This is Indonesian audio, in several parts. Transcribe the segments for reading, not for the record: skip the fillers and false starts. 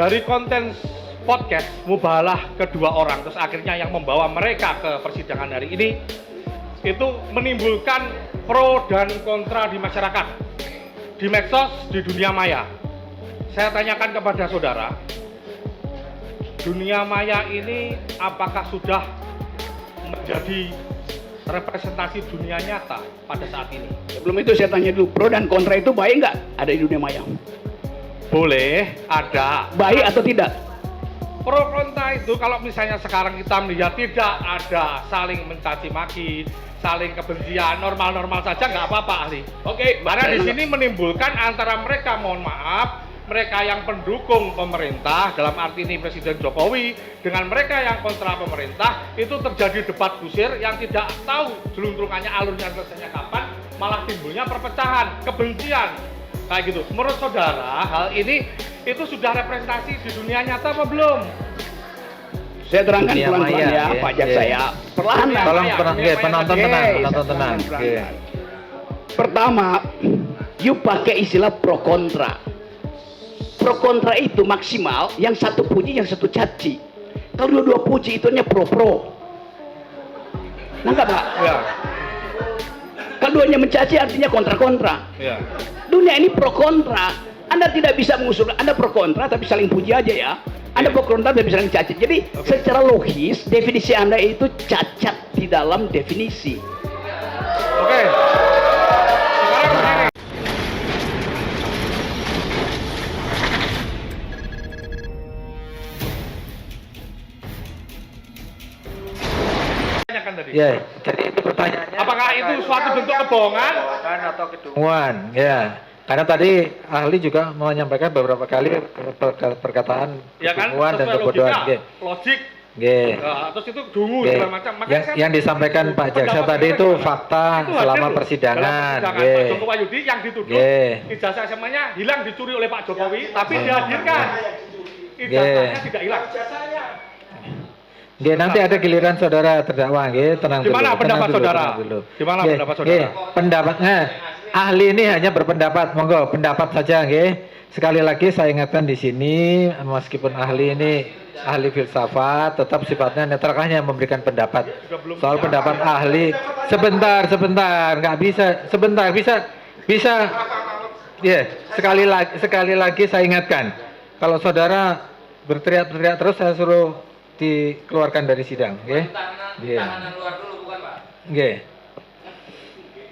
dari konten podcast mubahalah kedua orang, terus akhirnya yang membawa mereka ke persidangan hari ini itu menimbulkan pro dan kontra di masyarakat, di medsos, di dunia maya. Saya tanyakan kepada saudara, dunia maya ini apakah sudah menjadi representasi dunia nyata pada saat ini? Sebelum itu saya tanya dulu, pro dan kontra itu baik nggak ada di dunia maya? Boleh, ada. Baik atau tidak? Pro kontra itu kalau misalnya sekarang kita melihat tidak ada saling mencaci maki, saling kebencian, normal-normal saja nggak apa-apa, ahli. Oke, Karena di sini menimbulkan antara mereka, mohon maaf, mereka yang pendukung pemerintah dalam arti ini Presiden Jokowi dengan mereka yang kontra pemerintah, itu terjadi debat kusir yang tidak tahu jeluntrungannya, alurnya selesainya kapan, malah timbulnya perpecahan, kebencian kayak gitu. Menurut saudara hal ini itu sudah representasi di dunia nyata apa belum? Saya terangkan Dunia pelan-pelan maya, ya, Pak Jaksa ya. Perlahan. Tolong penonton tenang, penonton tenang. Pelan-pelan. Pertama, you pakai istilah pro kontra. Pro kontra itu maksimal yang satu puji, yang satu caci. Kalau dua-dua puji itu hanya pro-pro. Nangkap Pak? Ya, Kalau duanya mencaci artinya kontra-kontra. ya. Dunia ini pro kontra. Anda tidak bisa mengusul, Anda pro kontra tapi saling puji aja ya. Anda pro kontra tapi saling caci. Jadi secara logis definisi Anda itu cacat di dalam definisi. Oke. Sekarang begini. Tanyakan tadi. Ya, jadi itu pertanyaannya. Apakah itu suatu bentuk kebohongan? Atau kedunguan? Ya, karena tadi ahli juga menyampaikan beberapa kali perkataan Ya kan, kedunguan dan sesuai kebodohan. logika, logik. Oke. Nah, terus itu dungu Oke. segala macam. Makanya saya- Yang disampaikan Pak Jaksa pendapat tadi mereka itu gimana? fakta Itu selama hasil persidangan. dalam Oke. Pak Joko Wahyudi yang dituduh Oke. ijazah SMA-nya hilang dicuri oleh Pak Jokowi, tapi dihadirkan. Ijazahnya tidak hilang. Oke, nanti ada giliran saudara terdakwa, oke, tenang dulu. Gimana pendapat tenang dulu, saudara? tenang dulu. Gimana Oke, pendapat oke, saudara? pendapatnya ahli ini hanya berpendapat, monggo pendapat saja, oke. Sekali lagi saya ingatkan di sini, meskipun ahli ini ahli filsafat, tetap sifatnya netral, hanya memberikan pendapat. Soal pendapat ahli, sebentar, nggak bisa, sebentar, bisa, ya, sekali lagi saya ingatkan, kalau saudara berteriak-teriak terus saya suruh dikeluarkan dari sidang, oke? Oke. Oke.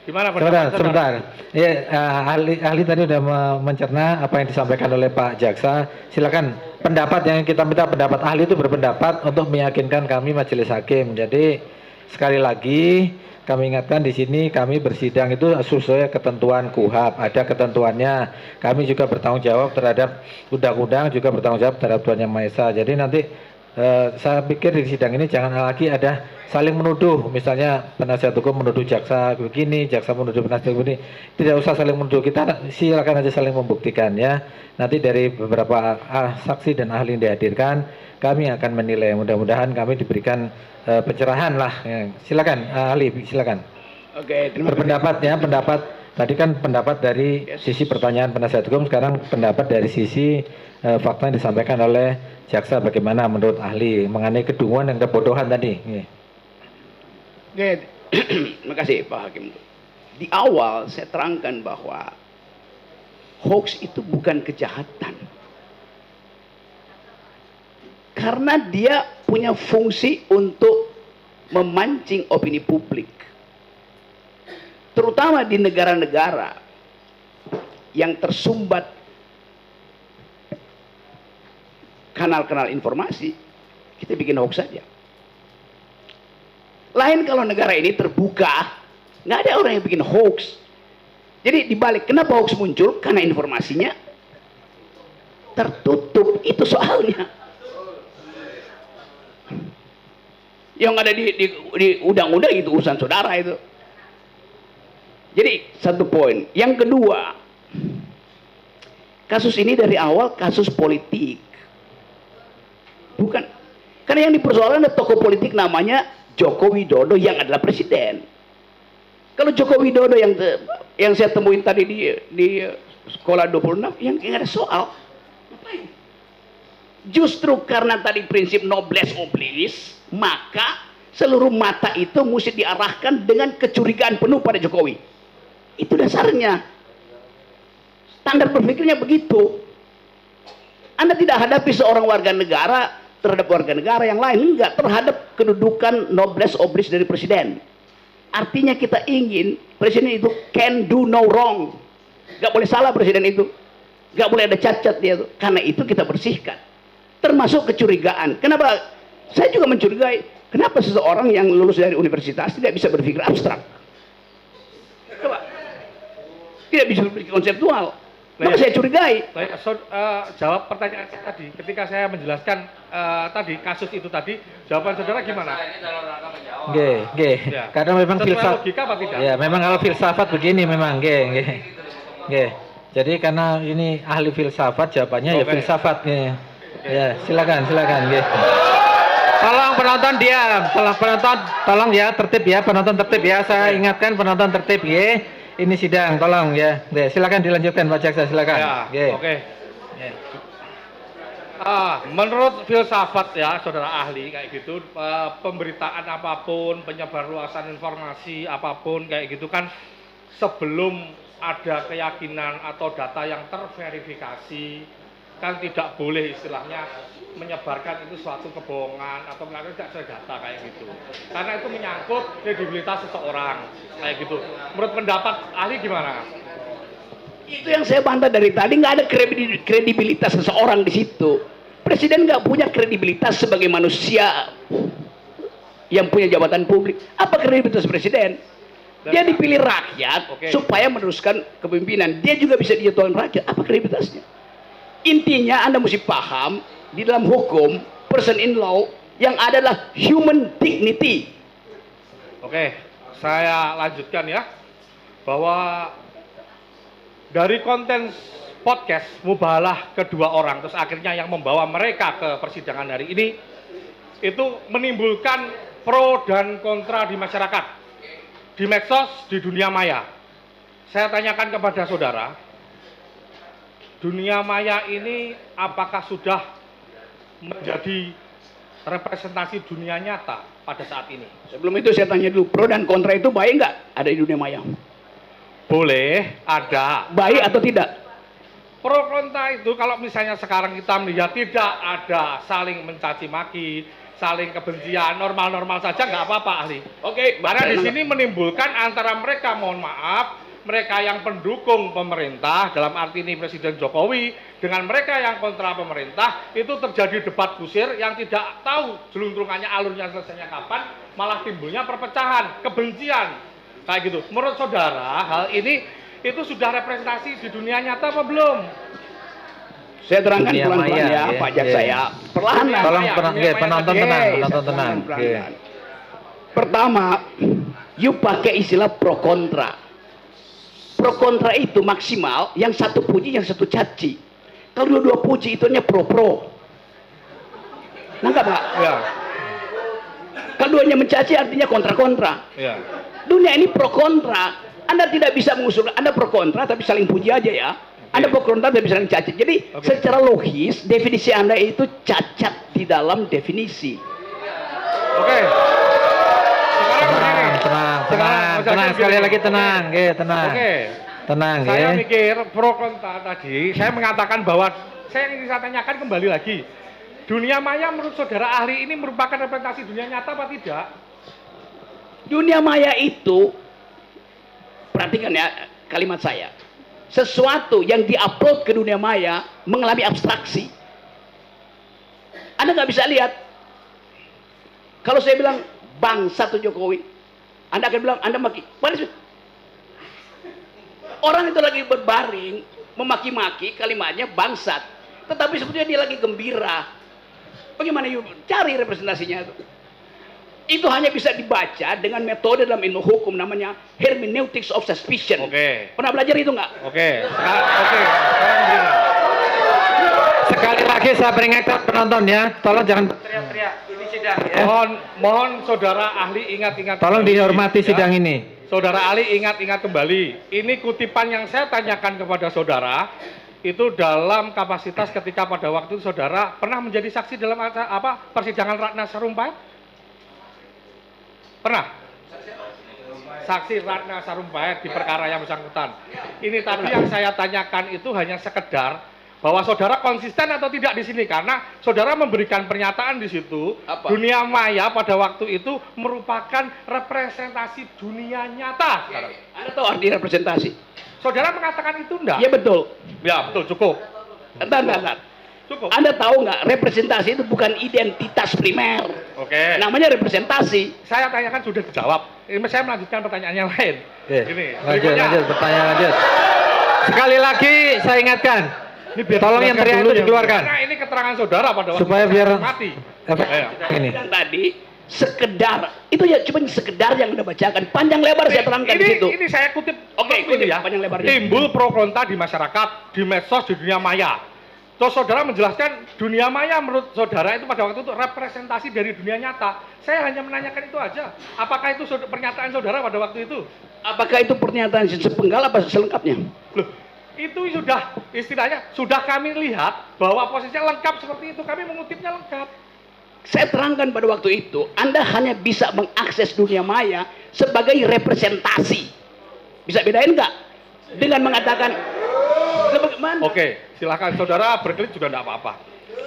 Gimana pendapat Sebentar. Ya, ahli tadi sudah mencerna apa yang disampaikan oleh Pak Jaksa. Silakan pendapat yang kita minta, pendapat ahli itu berpendapat untuk meyakinkan kami majelis hakim. Jadi sekali lagi kami ingatkan di sini kami bersidang itu sesuai ketentuan KUHAP, ada ketentuannya. Kami juga bertanggung jawab terhadap undang-undang, juga bertanggung jawab terhadap Tuhan Yang Maha Esa. Jadi nanti saya pikir di sidang ini jangan lagi ada saling menuduh, misalnya penasihat hukum menuduh jaksa begini, jaksa menuduh penasihat begini. Tidak usah saling menuduh, kita silakan aja saling membuktikan ya. Nanti dari beberapa saksi dan ahli yang dihadirkan, kami akan menilai. Mudah-mudahan kami diberikan pencerahan lah. Ya. Silakan ahli, silakan. Oke, terima kasih. Berpendapat ya, pendapat tadi kan pendapat dari sisi pertanyaan penasihat hukum, sekarang pendapat dari sisi fakta yang disampaikan oleh jaksa, bagaimana menurut ahli mengenai kedunguan dan kebodohan tadi. Oke, terima kasih Pak Hakim. Di awal saya terangkan bahwa hoax itu bukan kejahatan. Karena dia punya fungsi untuk memancing opini publik. Terutama di negara-negara yang tersumbat kanal-kanal informasi, kita bikin hoax saja. Lain kalau negara ini terbuka, nggak ada orang yang bikin hoax. Jadi dibalik, kenapa hoax muncul? Karena informasinya tertutup, itu soalnya. Yang ada di undang-undang itu urusan saudara itu. Jadi satu poin. Yang kedua, kasus ini dari awal kasus politik. Bukan, karena yang dipersoalkan ada tokoh politik namanya Joko Widodo yang adalah presiden. Kalau Joko Widodo yang saya temuin tadi di sekolah 26 yang nggak ada soal, ngapain? Justru karena tadi prinsip noblesse oblige, maka seluruh mata itu mesti diarahkan dengan kecurigaan penuh pada Jokowi. Itu dasarnya. Standar berpikirnya begitu. Anda tidak hadapi seorang warga negara terhadap warga negara yang lain, enggak, terhadap kedudukan noblesse oblige dari presiden. Artinya kita ingin presiden itu can do no wrong. Enggak boleh salah presiden itu. Enggak boleh ada cacat dia itu. Karena itu kita bersihkan. Termasuk kecurigaan. Kenapa? Saya juga mencurigai, kenapa seseorang yang lulus dari universitas tidak bisa berpikir abstrak? Coba. Tidak bisa berpikir konseptual. Maka saya curigai. Jawab pertanyaan saya tadi. Ketika saya menjelaskan tadi kasus itu tadi, jawaban saudara gimana? Oke. Ya. Karena memang Sesuai filsafat. logika apa tidak? Ya, memang kalau filsafat begini memang, Oke. Jadi karena ini ahli filsafat, jawabannya ya Oke. filsafat. Ya, silakan. Tolong penonton diam. Tolong ya tertib ya, penonton tertib ya. Saya ingatkan penonton tertib ya. Ini sidang, tolong ya. Silakan dilanjutkan Pak Jaksa, silakan. Ya, oke. Ya. Menurut filsafat ya, saudara ahli kayak gitu, pemberitaan apapun, penyebarluasan informasi apapun kayak gitu kan, sebelum ada keyakinan atau data yang terverifikasi, kan tidak boleh istilahnya menyebarkan itu suatu kebohongan atau melakukan tidak sesuai data kayak gitu. Karena itu menyangkut kredibilitas seseorang kayak gitu. Menurut pendapat ahli gimana? Itu yang saya bantah dari tadi, nggak ada kredibilitas seseorang di situ. Presiden nggak punya kredibilitas sebagai manusia yang punya jabatan publik. Apa kredibilitas presiden? Dia dipilih rakyat supaya meneruskan kepemimpinan. Dia juga bisa dijatuhkan rakyat. Apa kredibilitasnya? Intinya Anda mesti paham, di dalam hukum, person in law, yang adalah human dignity. Oke, saya lanjutkan ya. Bahwa dari konten podcast mubahalah kedua orang, terus akhirnya yang membawa mereka ke persidangan hari ini, itu menimbulkan pro dan kontra di masyarakat, di medsos, di dunia maya. Saya tanyakan kepada saudara, dunia maya ini apakah sudah menjadi representasi dunia nyata pada saat ini? Sebelum itu saya tanya dulu, pro dan kontra itu baik nggak ada di dunia maya? Boleh, ada. Baik atau tidak? Pro kontra itu kalau misalnya sekarang kita melihat tidak ada saling mencaci maki, saling kebencian, normal-normal saja nggak apa-apa ahli. Oke, Karena di sini menimbulkan antara mereka, mohon maaf, mereka yang pendukung pemerintah, dalam arti ini Presiden Jokowi, dengan mereka yang kontra pemerintah, itu terjadi debat kusir yang tidak tahu jeluntrungannya, alurnya selesainya kapan, malah timbulnya perpecahan, kebencian, kayak gitu. Menurut saudara, hal ini itu sudah representasi di dunia nyata apa belum? saya terangkan Dunia pelan-pelan maya, ya, Pak Jaksa ya. Perlahan. Tolong penonton tenang, Oke, penonton saya tenang. terangkan pelan-pelan. Pertama, you pakai istilah pro kontra. Pro kontra itu maksimal, yang satu puji, yang satu caci. Kalau dua-dua puji, itu hanya pro-pro. Nangkap nggak? Ya, Kalau duanya mencaci, artinya kontra-kontra. ya. Dunia ini pro kontra. Anda tidak bisa mengusulkan, Anda pro kontra, tapi saling puji aja ya. Anda pro kontra, tapi saling caci. Jadi, secara logis, definisi Anda itu cacat di dalam definisi. Oke. Sekarang begini. Tenang, sekali lagi tenang, tenang. Oke. Tenang, Saya mikir pro kontra tadi, saya mengatakan bahwa saya ingin saya tanyakan kembali lagi. Dunia maya menurut saudara ahli ini merupakan representasi dunia nyata apa tidak? Dunia maya itu, perhatikan ya kalimat saya, sesuatu yang diupload ke dunia maya mengalami abstraksi. Anda nggak bisa lihat. Kalau saya bilang bangsa tuh Jokowi, Anda akan bilang Anda maki. Orang itu lagi berbaring memaki-maki, kalimatnya bangsat, tetapi sebetulnya dia lagi gembira. Bagaimana you cari representasinya itu? Itu hanya bisa dibaca dengan metode dalam ilmu hukum namanya hermeneutics of suspicion. Oke. Pernah belajar itu nggak? Oke. Sekarang begini. Sekali lagi saya peringatkan penonton ya, tolong jangan teriak-teriak. Ini sidang ya. Mohon saudara ahli ingat-ingat. Tolong kembali, dihormati ya. sidang ini. Saudara ahli ingat-ingat kembali. Ini kutipan yang saya tanyakan kepada saudara. itu dalam kapasitas ketika pada waktu itu saudara pernah menjadi saksi dalam persidangan Ratna Sarumpait? Pernah? Saksi Ratna Sarumpait di perkara yang bersangkutan. Ini tadi yang saya tanyakan itu hanya sekedar bahwa saudara konsisten atau tidak di sini, karena saudara memberikan pernyataan di situ. Apa? Dunia maya pada waktu itu merupakan representasi dunia nyata. Saudara. Anda tahu arti representasi? Saudara mengatakan itu enggak? Iya betul. Ya betul, cukup. Bentar. Cukup. Anda tahu nggak representasi itu bukan identitas primer. Oke. Namanya representasi. Saya tanyakan sudah dijawab. Ini saya melanjutkan pertanyaan yang lain. Oke. Ini Lanjut, pertanyaan lanjut. Sekali lagi saya ingatkan, tolong yang teriak itu dikeluarkan. Karena ini keterangan saudara pada waktu Supaya biar mati. Ini. Yang tadi sekedar itu ya cuma sekedar yang Anda bacakan, panjang lebar saya terangkan di situ. Ini saya kutip. Oke, ini ya. panjang lebarnya. Timbul pro kontra di masyarakat, di medsos, di dunia maya. Terus saudara menjelaskan dunia maya menurut saudara itu pada waktu itu representasi dari dunia nyata. Saya hanya menanyakan itu aja. Apakah itu pernyataan saudara pada waktu itu? Apakah itu pernyataan sepenggal apa selengkapnya? Loh, itu sudah istilahnya sudah kami lihat bahwa posisinya lengkap seperti itu. Kami mengutipnya lengkap. Saya terangkan pada waktu itu, Anda hanya bisa mengakses dunia maya sebagai representasi. Bisa bedain nggak? Dengan mengatakan sebagaimana? Oke, silakan saudara berkelit juga enggak apa-apa.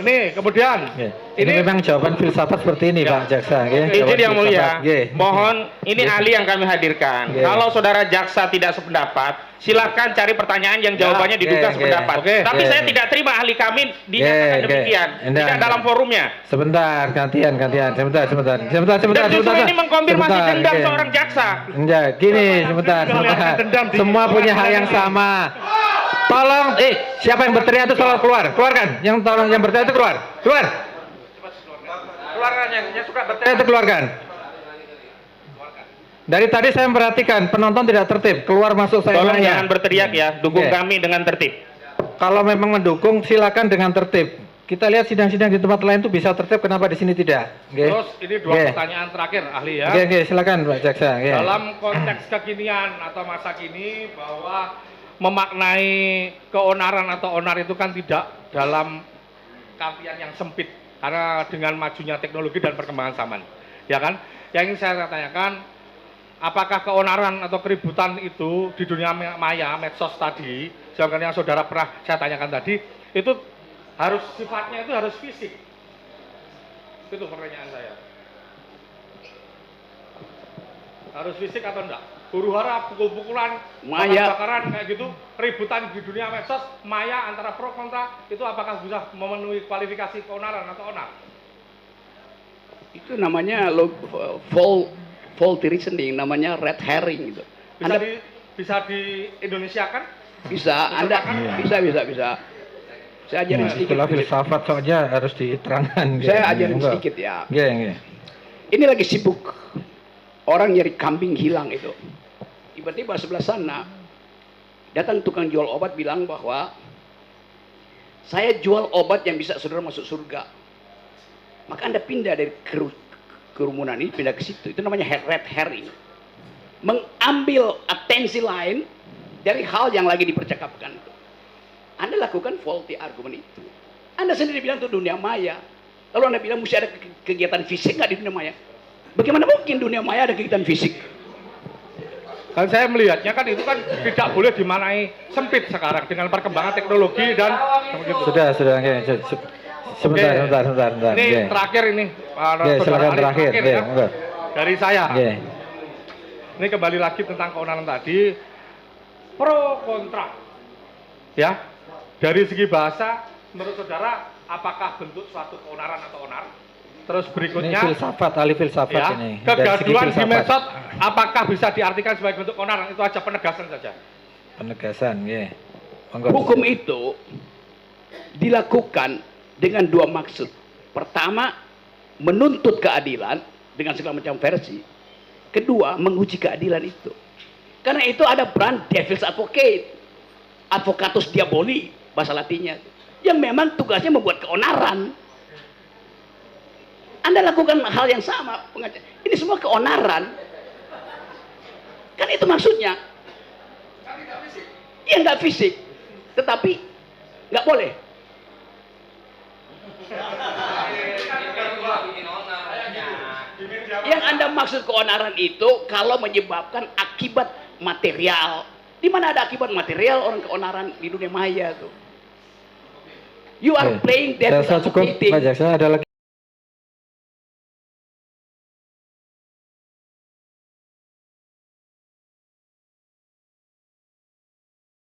Ini kemudian Ini memang jawaban filsafat seperti ini, Pak Jaksa. Izin yang mulia, Nggih. mohon ini ahli yang kami hadirkan. Nggih. Kalau saudara jaksa tidak sependapat, silakan cari pertanyaan yang jawabannya diduga Nggih, sependapat. Oke. Tapi Nggih. saya tidak terima ahli kami dinyatakan Nggih, demikian, nggih. tidak dalam forumnya. Sebentar, gantian. Sebentar. Dan justru ini mengkonfirmasi Sebentar, dendam nggih. seorang jaksa. Enggak, gini, sebentar. Dendam di- Semua punya hak yang sama. Tolong, siapa yang berteriak itu tolong keluarkan. Yang berteriak itu keluarkan yang suka berteriak itu keluarkan. Dari tadi saya memperhatikan penonton tidak tertib, keluar masuk saya Tolong nanya. jangan berteriak ya, dukung Nggih. kami dengan tertib. Kalau memang mendukung silakan dengan tertib. Kita lihat sidang-sidang di tempat lain itu bisa tertib, kenapa di sini tidak? Nggih. Terus ini dua Nggih. pertanyaan terakhir ahli ya. Oke, silakan Pak Jaksa. Nggih. Dalam konteks kekinian atau masa kini bahwa memaknai keonaran atau onar itu kan tidak dalam artian yang sempit karena dengan majunya teknologi dan perkembangan zaman, ya kan? Yang ingin saya tanyakan, apakah keonaran atau keributan itu di dunia maya, medsos tadi, seperti yang saudara pernah saya tanyakan tadi, itu harus sifatnya itu harus fisik? Itu pertanyaan saya. Harus fisik atau enggak? Huru hara, pukul-pukulan, Maya. bakaran kayak gitu, keributan di dunia medsos, maya antara pro kontra, itu apakah bisa memenuhi kualifikasi keonaran atau onar? Itu namanya faulty reasoning, namanya red herring gitu. Anda Bisa di Indonesia kan? bisa, Anda bisa. Saya ajarin Nah, sedikit. istilah filsafat saja harus diterangkan. Saya ajarin sedikit ya. Nggih. Ini lagi sibuk orang nyari kambing hilang itu. Tiba-tiba sebelah sana datang tukang jual obat bilang bahwa saya jual obat yang bisa saudara masuk surga. Maka Anda pindah dari kerumunan ini, pindah ke situ. Itu namanya red herring. Mengambil atensi lain dari hal yang lagi dipercakapkan. Anda lakukan faulty argument itu. Anda sendiri bilang itu dunia maya. Lalu Anda bilang mesti ada kegiatan fisik nggak di dunia maya? Bagaimana mungkin dunia maya ada kegiatan fisik? Kan saya melihatnya kan itu kan tidak boleh dimanai sempit sekarang dengan perkembangan teknologi dan begitu. Sudah, nggih. Sebentar. Ini Nggih. terakhir ini, Nggih, saudara silakan Ali, terakhir. ya. Nggih, monggo. Dari saya. Nggih. Ini kembali lagi tentang keonaran tadi, pro kontra, ya. Dari segi bahasa, menurut saudara, apakah bentuk suatu keonaran atau onar? Terus Ini berikutnya, filsafat, ahli filsafat ya, ini. Dari segi kegaduhan di filsafat. medsos, apakah bisa diartikan sebagai bentuk keonaran? Itu aja penegasan saja. Penegasan, nggih. Monggo. Hukum itu dilakukan dengan dua maksud. Pertama, menuntut keadilan dengan segala macam versi. Kedua, menguji keadilan itu. Karena itu ada peran devil's advocate, advocatus diaboli, bahasa latinnya. Yang memang tugasnya membuat keonaran. Anda lakukan hal yang sama, ini semua keonaran. Kan itu maksudnya. Ya nggak fisik, tetapi Nggak boleh. Yang Anda maksud keonaran itu kalau menyebabkan akibat material. Di mana ada akibat material orang keonaran di dunia maya tuh. You are playing that Saya cukup, Pak Jaksa, ada lagi.